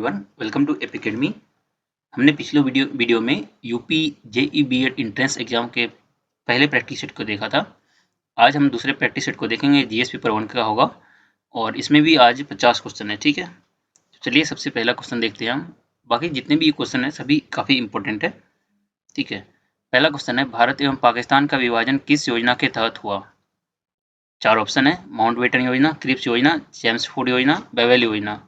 Everyone, welcome to App Academy. हमने पिछले video में UP JEE BEd entrance exam के पहले प्रैक्टिस सेट को देखा था। आज हम दूसरे प्रैक्टिस सेट को देखेंगे, जीएस पेपर 1 का होगा और इसमें भी आज 50 क्वेश्चन है। ठीक है, तो चलिए सबसे पहला क्वेश्चन देखते हैं हम। बाकी जितने भी क्वेश्चन है सभी काफ़ी इंपॉर्टेंट है। ठीक है, पहला क्वेश्चन है, भारत एवं पाकिस्तान का विभाजन किस योजना के तहत हुआ? 4 ऑप्शन है, माउंटबेटन योजना, क्रिप्स योजना, चेम्सफोर्ड योजना, बेवेल योजना।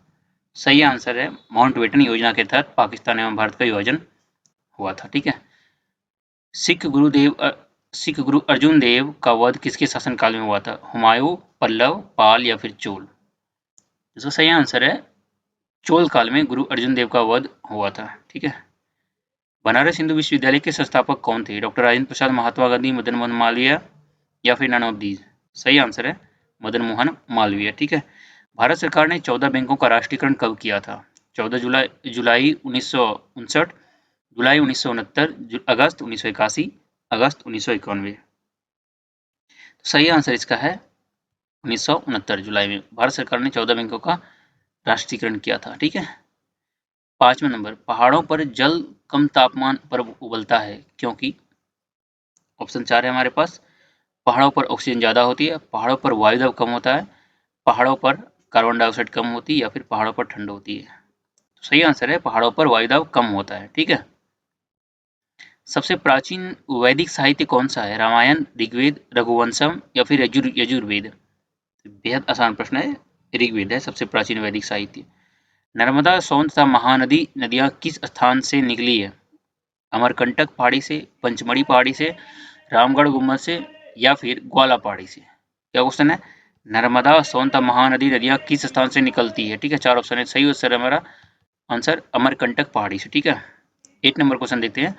सही आंसर है माउंटबेटन योजना के तहत पाकिस्तान एवं भारत का विभाजन हुआ था। ठीक है, सिख गुरु अर्जुन देव का वध किसके शासनकाल में हुआ था? हुमायूं, पल्लव, पाल या फिर चोल? इसका सही आंसर है चोल काल में गुरु अर्जुन देव का वध हुआ था। ठीक है, बनारस हिंदू विश्वविद्यालय के संस्थापक कौन थे? डॉक्टर राजेंद्र प्रसाद, महात्मा गांधी, मदन मोहन मालवीय या फिर नन ऑफ दीज? सही आंसर है मदन मोहन मालवीय। ठीक है, भारत सरकार ने 14 बैंकों का राष्ट्रीयकरण कब किया था? 14 जुलाई 1959, जुलाई 1969, अगस्त 1981, अगस्त 1991। तो सही आंसर इसका है 1969 जुलाई में भारत सरकार ने 14 बैंकों का राष्ट्रीयकरण किया था। ठीक है, 5वां नंबर, पहाड़ों पर जल कम तापमान पर उबलता है क्योंकि? ऑप्शन 4 है हमारे पास, पहाड़ों पर ऑक्सीजन ज़्यादा होती है, पहाड़ों पर वायु दाब कम होता है, पहाड़ों पर कार्बन डाइऑक्साइड कम होती है या फिर पहाड़ों पर ठंड होती है। तो सही आंसर है पहाड़ों पर वायु दाब कम होता है। ठीक है, सबसे प्राचीन वैदिक साहित्य कौन सा है? रामायण, ऋग्वेद, रघुवंशम या फिर यजुर्वेद? बेहद आसान प्रश्न है, ऋग्वेद है सबसे प्राचीन वैदिक साहित्य। नर्मदा, सोन तथा महानदी नदियां किस स्थान से निकली है? अमरकंटक पहाड़ी से, पंचमढ़ी पहाड़ी से, रामगढ़ गुम्बद से या फिर ग्वाला पहाड़ी से? क्या क्वेश्चन है? नर्मदा, सोन तथा महानदी नदियां किस स्थान से निकलती है? ठीक है, 4 ऑप्शन है, सही उत्तर है हमारा आंसर अमरकंटक पहाड़ी से। ठीक है, 8 नंबर क्वेश्चन देखते हैं,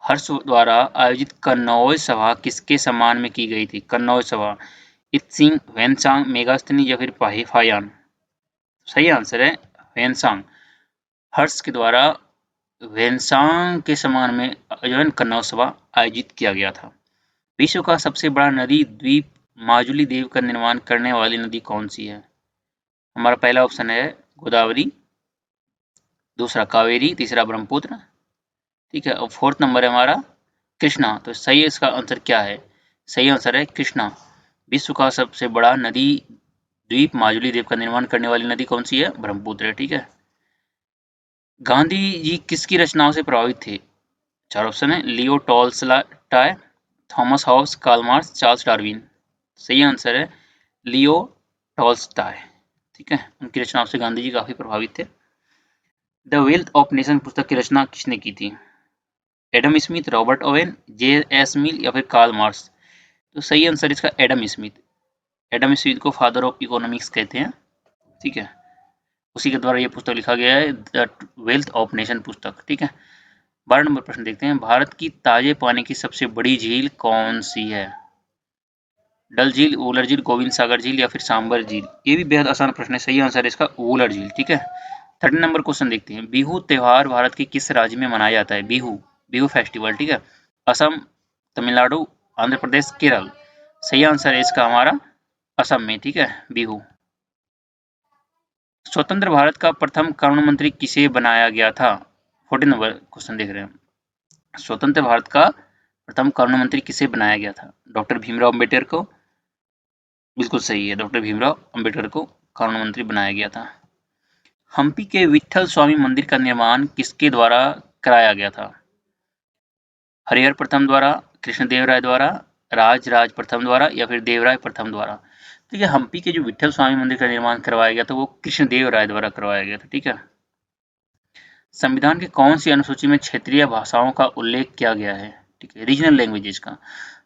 हर्ष द्वारा आयोजित कन्नौज सभा किसके सम्मान में की गई थी? कन्नौज सभा, इत्सिंग, वैनसांग, मेगास्थनी या फिर फायान? सही आंसर है वैनसांग। हर्ष के द्वारा वैनसांग के सम्मान में जो है कन्नौज सभा आयोजित किया गया था। विश्व का सबसे बड़ा नदी द्वीप माजुली द्वीप का निर्माण करने वाली नदी कौन सी है? हमारा पहला ऑप्शन है गोदावरी, दूसरा कावेरी, तीसरा ब्रह्मपुत्र। ठीक है, और 4th नंबर है हमारा कृष्णा। तो सही इसका आंसर क्या है? सही आंसर है कृष्णा। विश्व का सबसे बड़ा नदी द्वीप माजुली द्वीप का निर्माण करने वाली नदी कौन सी है? ब्रह्मपुत्र है। ठीक है, गांधी जी किसकी रचनाओं से प्रभावित थे? 4 ऑप्शन है, Leo Tolstoy, Thomas Hobbes, Karl Marx, Charles Darwin. सही आंसर है लियो टॉल्स्टॉय। ठीक है, उनकी रचनाओं से गांधी जी काफी प्रभावित थे। द वेल्थ ऑफ नेशन पुस्तक की रचना किसने की थी? Adam Smith, Robert Owen, J S. Mill या फिर कार्ल मार्क्स? तो सही आंसर इसका एडम स्मिथ। एडम स्मिथ को फादर ऑफ इकोनॉमिक्स कहते हैं। ठीक है, उसी के द्वारा ये पुस्तक लिखा गया है, द वेल्थ ऑफ नेशन पुस्तक। ठीक है, 12 नंबर प्रश्न देखते हैं, भारत की ताजे पानी की सबसे बड़ी झील कौन सी है? डल झील, वूलर झील, गोविंद सागर झील या फिर सांबर झील? ये भी बेहद आसान प्रश्न है, सही आंसर है इसका वूलर झील। ठीक है, 13 नंबर क्वेश्चन देखते हैं, बिहू त्योहार भारत के किस राज्य में मनाया जाता है? बिहू फेस्टिवल। ठीक है, असम, तमिलनाडु, आंध्र प्रदेश, केरल? सही आंसर है इसका हमारा असम में। ठीक है, बिहू। स्वतंत्र भारत का प्रथम कानून मंत्री किसे बनाया गया था? 14 नंबर क्वेश्चन देख रहे हैं, स्वतंत्र भारत का प्रथम कानून मंत्री किसे बनाया गया था? डॉक्टर भीमराव अम्बेडकर को? बिल्कुल सही है, डॉक्टर भीमराव अम्बेडकर को कानून मंत्री बनाया गया था। हम्पी के विट्ठल स्वामी मंदिर का निर्माण किसके द्वारा कराया गया था? हरिहर प्रथम द्वारा, कृष्णदेव राय द्वारा, राज प्रथम द्वारा या फिर देवराय प्रथम द्वारा? ठीक है, हम्पी के जो विट्ठल स्वामी मंदिर का निर्माण करवाया गया था वो कृष्णदेव राय द्वारा करवाया गया था। ठीक है, संविधान के कौन सी अनुसूची में क्षेत्रीय भाषाओं का उल्लेख किया गया है? ठीक है, रीजनल लैंग्वेजेस का।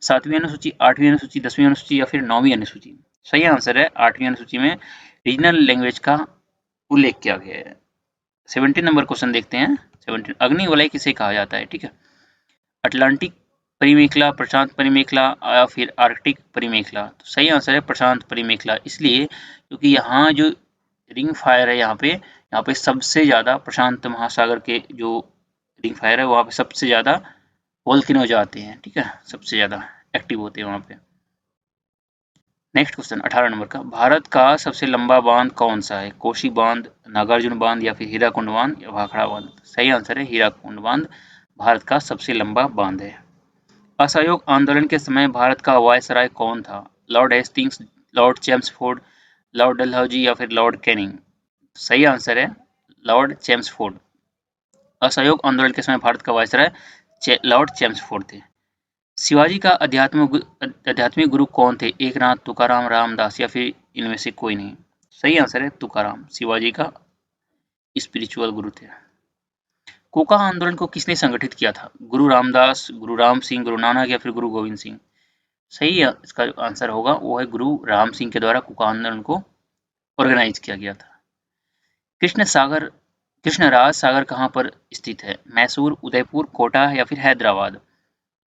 7वीं अनुसूची, 8वीं अनुसूची, 10वीं अनुसूची या फिर 9वीं अनुसूची? सही आंसर है 8वीं अनुसूची में रीजनल लैंग्वेज का उल्लेख किया गया है। 17 नंबर क्वेश्चन देखते हैं, 17, अग्नि वलय किसे कहा जाता है? ठीक है, अटलांटिक परिमेखला, प्रशांत परिमेखला या फिर आर्कटिक परिमेखला? तो सही आंसर है प्रशांत परिमेखला, इसलिए क्योंकि यहाँ जो रिंग फायर है, यहाँ पे सबसे ज्यादा प्रशांत महासागर के जो रिंग फायर है वहाँ पे सबसे ज्यादा वोल्केनोज आते हैं। ठीक है, सबसे ज्यादा एक्टिव होते हैं वहाँ पे। नेक्स्ट क्वेश्चन 18 नंबर का, भारत का सबसे लंबा बांध कौन सा है? कोसी बांध, नागार्जुन बांध या फिर हीराकुंड बांध या भाखड़ा बांध? सही आंसर है हीराकुंड बांध भारत का सबसे लंबा बांध है। असहयोग आंदोलन के समय भारत का वायसराय कौन था? Lord Hastings, Lord Chelmsford, Lord Dalhousie या फिर लॉर्ड कैनिंग? सही आंसर है लॉर्ड चेम्सफोर्ड। असहयोग आंदोलन के समय भारत का वायसराय लॉर्ड चेम्सफोर्ड थे। शिवाजी का आध्यात्मिक गुरु कौन थे? एकनाथ, तुकाराम, रामदास या फिर इनमें से कोई नहीं? सही आंसर है तुकाराम, शिवाजी का स्पिरिचुअल गुरु थे। कोका आंदोलन को किसने संगठित किया था? गुरु रामदास, गुरु राम सिंह, गुरु नानक या फिर गुरु गोविंद सिंह? सही है, इसका जो आंसर होगा वो है गुरु राम सिंह के द्वारा कोका आंदोलन को ऑर्गेनाइज किया गया था। कृष्णराज सागर कहाँ पर स्थित है? मैसूर, उदयपुर, कोटा या फिर हैदराबाद?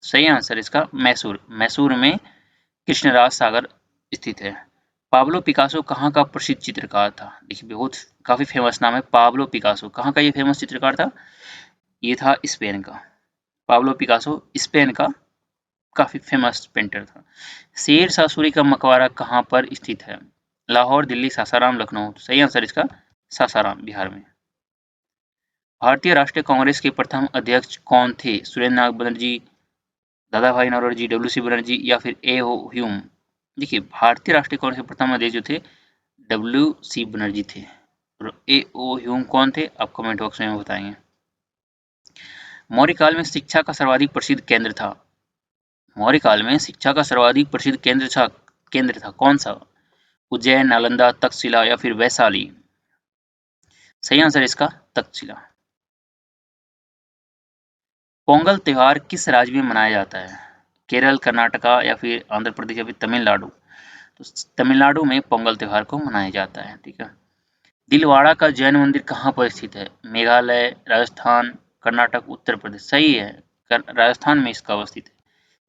सही आंसर इसका मैसूर, मैसूर में कृष्णराज सागर स्थित है। पाब्लो पिकासो कहाँ का प्रसिद्ध चित्रकार था? देखिए बहुत काफी फेमस नाम है पाब्लो पिकासो। कहाँ का ये फेमस चित्रकार था? ये था स्पेन का। पाब्लो पिकासो स्पेन का काफी फेमस पेंटर था। शेर शाह सूरी का मकबरा कहाँ पर स्थित है? लाहौर, दिल्ली, सासाराम, लखनऊ? सही आंसर इसका सासाराम, बिहार में। भारतीय राष्ट्रीय कांग्रेस के प्रथम अध्यक्ष कौन थे? सुरेंद्र नाथ बनर्जी, दादा भाई नौरोजी, डब्ल्यू सी बनर्जी या फिर ए ओ ह्यूम? देखिए भारतीय राष्ट्रीय कांग्रेस के प्रथम अध्यक्ष जो थे डब्ल्यू सी बनर्जी थे। और ए ओ ह्यूम कौन थे? आप कमेंट बॉक्स में बताएंगे। मौर्य काल में शिक्षा का सर्वाधिक प्रसिद्ध केंद्र था? मौर्य काल में शिक्षा का सर्वाधिक प्रसिद्ध केंद्र था कौन सा? उज्जैन, नालंदा, तक्षशिला या फिर वैशाली? सही आंसर इसका तक्षशिला। पोंगल त्योहार किस राज्य में मनाया जाता है? केरल, कर्नाटका या फिर आंध्र प्रदेश या फिर तमिलनाडु? तो तमिलनाडु में पोंगल त्योहार को मनाया जाता है। ठीक है। दिलवाड़ा का जैन मंदिर कहाँ पर स्थित है? मेघालय, राजस्थान, कर्नाटक, उत्तर प्रदेश? सही है, राजस्थान में इसका अवस्थित है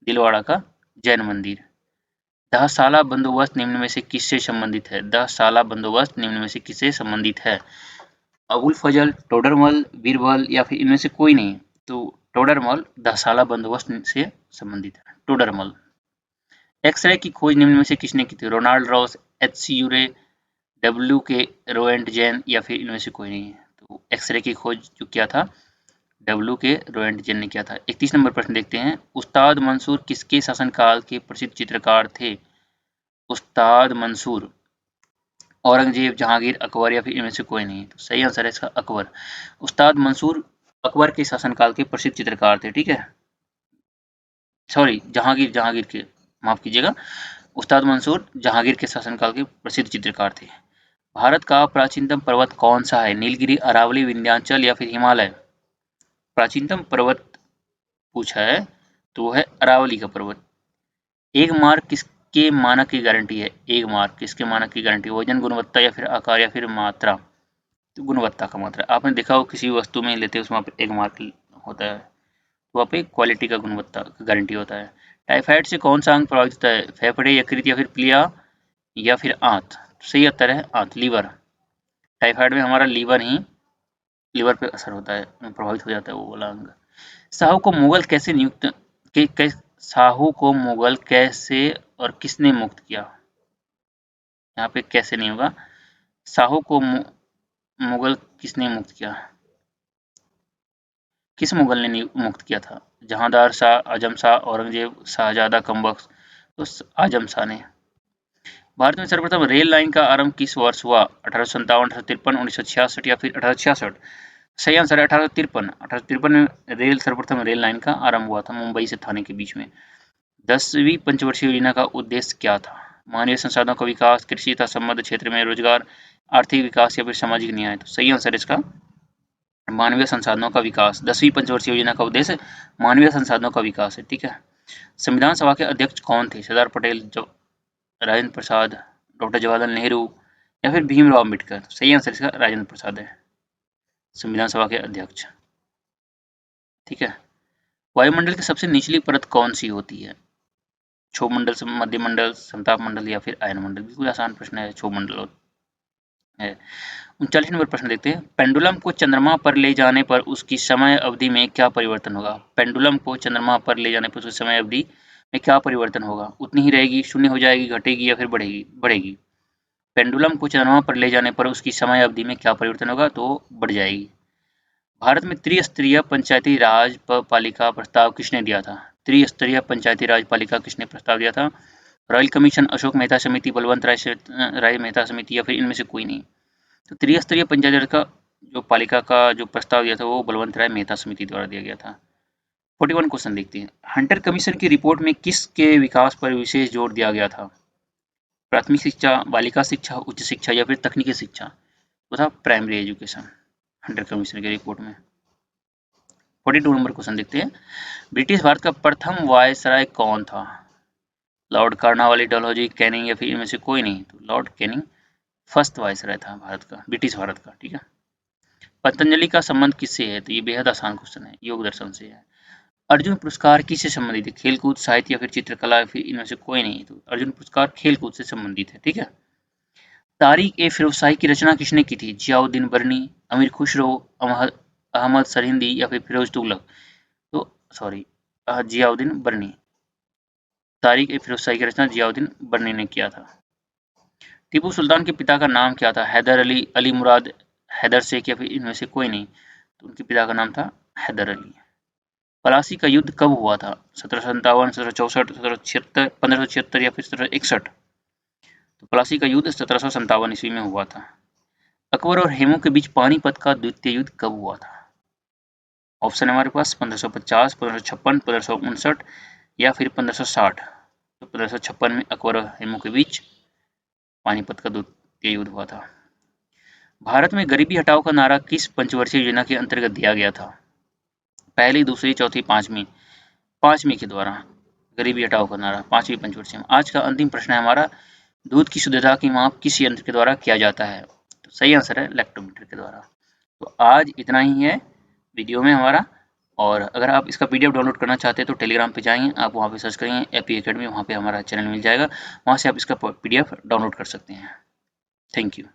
दिलवाड़ा का जैन मंदिर। दहसाला बंदोबस्त निम्न में से किससे संबंधित है? दहसाला बंदोबस्त निम्न में से किससे संबंधित है? अबुल फजल, टोडरमल, बीरबल या फिर इनमें से कोई नहीं? तो टोडरमल दहसाला बंदोबस्त से संबंधित है, टोडरमल। एक्सरे की खोज निम्न में से किसने की थी? रोनाल्ड रॉस, एच सी यूरे, डब्ल्यू के रोएंटजेन या फिर इनमें से कोई नहीं है? तो एक्सरे की खोज जो किया था डब्ल्यू के रोएंटजेन ने किया था। 31 नंबर प्रश्न देखते हैं, उस्ताद मंसूर किसके शासनकाल के प्रसिद्ध चित्रकार थे? उस्ताद मंसूर औरंगजेब, जहांगीर, अकबर या फिर इनमें से कोई नहीं? तो सही आंसर है इसका अकबर। उस्ताद मंसूर अकबर के शासनकाल के प्रसिद्ध चित्रकार थे। ठीक है, सॉरी जहांगीर के, माफ कीजिएगा, उस्ताद मंसूर जहांगीर के शासनकाल के प्रसिद्ध चित्रकार थे। भारत का प्राचीनतम पर्वत कौन सा है? नीलगिरी, अरावली, विंध्याचल या फिर हिमालय? प्राचीनतम पर्वत पूछा है तो वो है अरावली का पर्वत। एक मार्क किसके मानक की गारंटी है? एक मार्क किसके मानक की गारंटी? वजन, गुणवत्ता या फिर आकार या फिर मात्रा? तो गुणवत्ता का मात्रा। आपने देखा हो किसी वस्तु में लेते हैं उसमें एक मार्क होता है, तो वहाँ पे क्वालिटी का गुणवत्ता का गारंटी होता है। टाइफाइड से कौन सा अंग प्रभावित होता है? फेफड़े, यकृत या फिर प्लिया या फिर आंत? सही उत्तर है आंत, लीवर। टाइफाइड में हमारा लीवर पे असर होता है, प्रभावित हो जाता है वो वाला अंग। साहू को मुगल कैसे नियुक्त साहू को मुगल कैसे और किसने मुक्त किया? यहाँ पे कैसे नहीं होगा, साहू को मुगल किसने मुक्त किया? किस मुगल ने मुक्त किया था? जहांदार शाह, आजम शाह, औरंगजेब, शाहजादा कमबख्त? तो आजम शाह ने। भारत में सर्वप्रथम रेल लाइन का आरंभ किस वर्ष हुआ? 1857, 1853, 1966 या फिर 1866? सही आंसर है 1853। 1853 में सर्वप्रथम रेल लाइन का आरंभ हुआ था मुंबई से थाने के बीच में। 10वीं पंचवर्षीय योजना का उद्देश्य क्या था? मानवीय संसाधनों का विकास, कृषि तथा संबद्ध क्षेत्र में रोजगार, आर्थिक विकास या फिर सामाजिक न्याय? तो सही आंसर है इसका मानवीय संसाधनों का विकास। 10वीं पंचवर्षीय योजना का उद्देश्य मानवीय संसाधनों का विकास है। ठीक है। संविधान सभा के अध्यक्ष कौन थे? सरदार पटेल, राजेंद्र प्रसाद, डॉक्टर जवाहरलाल नेहरू या फिर भीमराव अम्बेडकर? सही आंसर इसका राजेंद्र प्रसाद है संविधान सभा के अध्यक्ष। ठीक है। वायुमंडल की सबसे निचली परत कौन सी होती है? क्षोभ मंडल, मध्य मंडल, समताप मंडल या फिर आयन मंडल? बिल्कुल आसान प्रश्न है, क्षोभ मंडल है। 39 नंबर प्रश्न देखते हैं, पेंडुलम को चंद्रमा पर ले जाने पर उसकी समय अवधि में क्या परिवर्तन होगा? पेंडुलम को चंद्रमा पर ले जाने पर उसकी समय अवधि में क्या परिवर्तन होगा? उतनी ही रहेगी, शून्य हो जाएगी, घटेगी या फिर बढ़ेगी। पेंडुलम को चंद्रमा पर ले जाने पर उसकी समय अवधि में क्या परिवर्तन होगा? तो बढ़ जाएगी। भारत में त्रिस्तरीय पंचायती राज पालिका प्रस्ताव किसने दिया था? त्रिस्तरीय पंचायती राज पालिका किसने प्रस्ताव दिया था? रॉयल कमीशन, अशोक मेहता समिति, बलवंत राय मेहता समिति या फिर इनमें से कोई नहीं। तो त्रिस्तरीय पंचायती राज का जो पालिका का जो प्रस्ताव दिया था वो बलवंत राय मेहता समिति द्वारा दिया गया था। 41 क्वेश्चन देखते हैं। हंटर कमीशन की रिपोर्ट में किसके विकास पर विशेष जोर दिया गया था? प्राथमिक शिक्षा, बालिका शिक्षा, उच्च शिक्षा या फिर तकनीकी शिक्षा? वो था प्राइमरी एजुकेशन हंटर कमीशन की रिपोर्ट में। 42 नंबर क्वेश्चन देखते हैं। ब्रिटिश भारत का प्रथम वायसराय कौन था? लॉर्ड कार्नवालिस, डलहौजी, कैनिंग या फिर इनमें से कोई नहीं? तो लॉर्ड कैनिंग फर्स्ट वायसराय था भारत का, ब्रिटिश भारत का। ठीक है। पतंजलि का संबंध किससे है? तो ये बेहद आसान क्वेश्चन है, योग दर्शन से है। अर्जुन पुरस्कार किससे संबंधित है? खेलकूद, साहित्य या फिर चित्रकला या फिर इनमें से कोई नहीं? तो अर्जुन पुरस्कार खेलकूद से संबंधित है। ठीक है। तारीख ए फिरोजशाही की रचना किसने की थी? जियाउद्दीन बर्नी, अमीर खुसरो, अहमद सरहिंदी या फिर फिरोज तुगलक? तो सॉरी, जियाउद्दीन बर्नी। तारीख ए फिरोजशाही की रचना जियाउद्दीन बर्नी ने किया था। टीपू सुल्तान के पिता का नाम क्या था? हैदर अली, अली मुराद, हैदर शेख या फिर इनमें से कोई नहीं? तो उनके पिता का नाम था हैदर अली। प्लासी का युद्ध कब हुआ था? 1757, 1764, 1776, 1576 या फिर 1761? तो प्लासी का युद्ध 1757 ईस्वी में हुआ था। अकबर और हेमू के बीच पानीपत का द्वितीय युद्ध कब हुआ था? ऑप्शन है हमारे पास 1550, 1556, 1559 या फिर 1560। तो 1556 में अकबर और हेमू के बीच पानीपत का द्वितीय युद्ध हुआ था। भारत में गरीबी हटाओ का नारा किस पंचवर्षीय योजना के अंतर्गत दिया गया था? पहली, दूसरी, चौथी, पांचवी के द्वारा गरीबी हटाओ का नारा पांचवी पंचवर्षीय में। आज का अंतिम प्रश्न है हमारा, दूध की शुद्धता की माप किस यंत्र के द्वारा किया जाता है? तो सही आंसर है लैक्टोमीटर के द्वारा। तो आज इतना ही है वीडियो में हमारा। और अगर आप इसका पीडीएफ डाउनलोड करना चाहते हैं तो टेलीग्राम पे जाएंगे, आप वहाँ पे सर्च करेंगे एपी एकेडमी, वहाँ पे हमारा चैनल मिल जाएगा, वहाँ से आप इसका पीडीएफ डाउनलोड कर सकते हैं। Thank you.